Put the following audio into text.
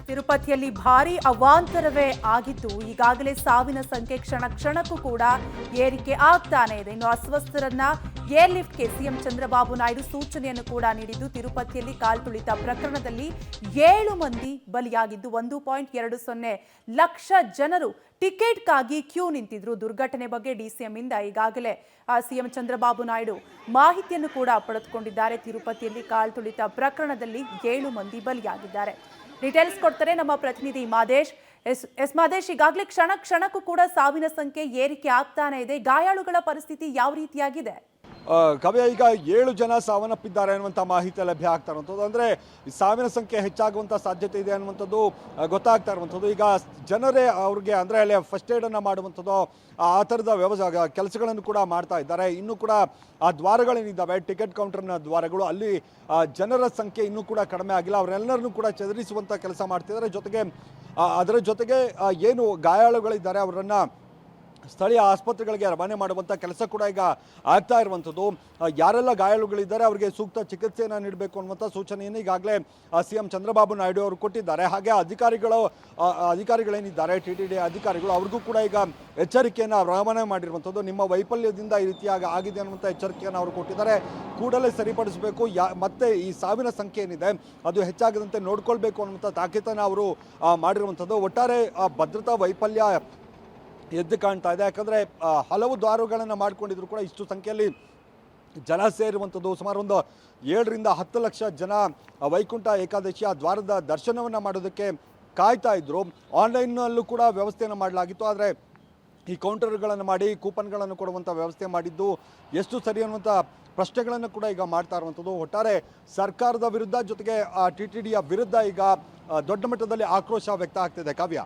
ತಿರುಪತಿಯಲ್ಲಿ ಭಾರೀ ಅವಾಂತರವೇ ಆಗಿದ್ದು ಈಗಾಗಲೇ ಸಾವಿನ ಸಂಖ್ಯೆ ಕ್ಷಣ ಕ್ಷಣಕ್ಕೂ ಕೂಡ ಏರಿಕೆ ಆಗ್ತಾನೆ ಇದೆ. ಇನ್ನು ಅಸ್ವಸ್ಥರನ್ನ ಏರ್ಲಿಫ್ಟ್ಗೆ ಸಿಎಂ ಚಂದ್ರಬಾಬು ನಾಯ್ಡು ಸೂಚನೆಯನ್ನು ಕೂಡ ನೀಡಿದ್ದು, ತಿರುಪತಿಯಲ್ಲಿ ಕಾಲ್ತುಳಿತ ಪ್ರಕರಣದಲ್ಲಿ 7 ಮಂದಿ ಬಲಿಯಾಗಿದ್ದು 1.20 ಲಕ್ಷ ಜನರು ಟಿಕೆಟ್ಗಾಗಿ ಕ್ಯೂ ನಿಂತಿದ್ರು. ದುರ್ಘಟನೆ ಬಗ್ಗೆ ಡಿಸಿಎಂ ಇಂದ ಈಗಾಗಲೇ ಸಿಎಂ ಚಂದ್ರಬಾಬು ನಾಯ್ಡು ಮಾಹಿತಿಯನ್ನು ಕೂಡ ಪಡೆದುಕೊಂಡಿದ್ದಾರೆ. ತಿರುಪತಿಯಲ್ಲಿ ಕಾಲ್ತುಳಿತ ಪ್ರಕರಣದಲ್ಲಿ 7 ಮಂದಿ ಬಲಿಯಾಗಿದ್ದಾರೆ. ಡೀಟೇಲ್ಸ್ ಕೊಡ್ತಾರೆ ನಮ್ಮ ಪ್ರತಿನಿಧಿ ಮಾದೇಶ್. ಎಸ್ ಮಾದೇಶ್, ಈಗಾಗಲೇ ಕ್ಷಣ ಕ್ಷಣಕ್ಕೂ ಕೂಡ ಸಾವಿನ ಸಂಖ್ಯೆ ಏರಿಕೆ ಆಗ್ತಾನೆ ಇದೆ. ಗಾಯಾಳುಗಳ ಪರಿಸ್ಥಿತಿ ಯಾವ ರೀತಿಯಾಗಿದೆ? ಕವ್ಯ, ಈಗ 7 ಜನ ಸಾವನ್ನಪ್ಪಿದ್ದಾರೆ ಅನ್ನುವಂಥ ಮಾಹಿತಿ ಲಭ್ಯ ಆಗ್ತಾ ಇರುವಂಥದ್ದು. ಅಂದರೆ ಸಾವಿನ ಸಂಖ್ಯೆ ಹೆಚ್ಚಾಗುವಂಥ ಸಾಧ್ಯತೆ ಇದೆ ಅನ್ನುವಂಥದ್ದು ಗೊತ್ತಾಗ್ತಾ ಇರುವಂಥದ್ದು. ಈಗ ಜನರೇ ಅವ್ರಿಗೆ ಅಂದರೆ ಅಲ್ಲಿ ಫಸ್ಟ್ ಏಡನ್ನು ಮಾಡುವಂಥದ್ದು ಆ ಥರದ ಕೆಲಸಗಳನ್ನು ಕೂಡ ಮಾಡ್ತಾ ಇದ್ದಾರೆ. ಇನ್ನೂ ಕೂಡ ಆ ದ್ವಾರಗಳೇನಿದ್ದಾವೆ, ಟಿಕೆಟ್ ಕೌಂಟರ್ನ ದ್ವಾರಗಳು, ಅಲ್ಲಿ ಜನರ ಸಂಖ್ಯೆ ಇನ್ನೂ ಕೂಡ ಕಡಿಮೆ ಆಗಿಲ್ಲ. ಅವರೆಲ್ಲರನ್ನೂ ಕೂಡ ಚದುರಿಸುವಂಥ ಕೆಲಸ ಮಾಡ್ತಿದ್ದಾರೆ. ಜೊತೆಗೆ ಅದರ ಜೊತೆಗೆ ಏನು ಗಾಯಾಳುಗಳಿದ್ದಾರೆ ಅವರನ್ನು ಸ್ಥಳೀಯ ಆಸ್ಪತ್ರೆಗಳಿಗೆ ರವಾನೆ ಮಾಡುವಂಥ ಕೆಲಸ ಕೂಡ ಈಗ ಆಗ್ತಾ ಇರುವಂಥದ್ದು. ಯಾರೆಲ್ಲ ಗಾಯಾಳುಗಳಿದ್ದಾರೆ ಅವರಿಗೆ ಸೂಕ್ತ ಚಿಕಿತ್ಸೆಯನ್ನು ನೀಡಬೇಕು ಅನ್ನುವಂಥ ಸೂಚನೆಯನ್ನು ಈಗಾಗಲೇ ಸಿಎಂ ಚಂದ್ರಬಾಬು ನಾಯ್ಡು ಅವರು ಕೊಟ್ಟಿದ್ದಾರೆ. ಹಾಗೆ ಅಧಿಕಾರಿಗಳೇನಿದ್ದಾರೆ, TTD ಅಧಿಕಾರಿಗಳು, ಅವ್ರಿಗೂ ಕೂಡ ಈಗ ಎಚ್ಚರಿಕೆಯನ್ನು ರವಾನೆ ಮಾಡಿರುವಂಥದ್ದು. ನಿಮ್ಮ ವೈಫಲ್ಯದಿಂದ ಈ ರೀತಿಯಾಗಿ ಆಗಿದೆ ಅನ್ನುವಂಥ ಎಚ್ಚರಿಕೆಯನ್ನು ಅವರು ಕೊಟ್ಟಿದ್ದಾರೆ. ಕೂಡಲೇ ಸರಿಪಡಿಸಬೇಕು, ಮತ್ತೆ ಈ ಸಾವಿನ ಸಂಖ್ಯೆ ಏನಿದೆ ಅದು ಹೆಚ್ಚಾಗದಂತೆ ನೋಡ್ಕೊಳ್ಬೇಕು ಅನ್ನುವಂಥ ತಾಕೀತನ್ನು ಅವರು ಮಾಡಿರುವಂಥದ್ದು. ಒಟ್ಟಾರೆ ಭದ್ರತಾ ವೈಫಲ್ಯ ಎದ್ದು ಕಾಣ್ತಾ ಇದೆ. ಯಾಕಂದರೆ ಹಲವು ದ್ವಾರಗಳನ್ನು ಮಾಡ್ಕೊಂಡಿದ್ರು ಕೂಡ ಇಷ್ಟು ಸಂಖ್ಯೆಯಲ್ಲಿ ಜನ ಸೇರುವಂಥದ್ದು. ಸುಮಾರು ಒಂದು 7ರಿಂದ 10 ಲಕ್ಷ ಜನ ವೈಕುಂಠ ಏಕಾದಶಿ ಆ ದ್ವಾರದ ದರ್ಶನವನ್ನು ಮಾಡೋದಕ್ಕೆ ಕಾಯ್ತಾ ಇದ್ರು. ಆನ್ಲೈನ್ನಲ್ಲೂ ಕೂಡ ವ್ಯವಸ್ಥೆಯನ್ನು ಮಾಡಲಾಗಿತ್ತು. ಆದರೆ ಈ ಕೌಂಟರ್ಗಳನ್ನು ಮಾಡಿ ಕೂಪನ್ಗಳನ್ನು ಕೊಡುವಂಥ ವ್ಯವಸ್ಥೆ ಮಾಡಿದ್ದು ಎಷ್ಟು ಸರಿ ಅನ್ನುವಂಥ ಪ್ರಶ್ನೆಗಳನ್ನು ಕೂಡ ಈಗ ಮಾಡ್ತಾ ಇರುವಂಥದ್ದು. ಒಟ್ಟಾರೆ ಸರ್ಕಾರದ ವಿರುದ್ಧ, ಜೊತೆಗೆ TTDಯ ವಿರುದ್ಧ ಈಗ ದೊಡ್ಡ ಮಟ್ಟದಲ್ಲಿ ಆಕ್ರೋಶ ವ್ಯಕ್ತ ಆಗ್ತಿದೆ. ಕಾವ್ಯ.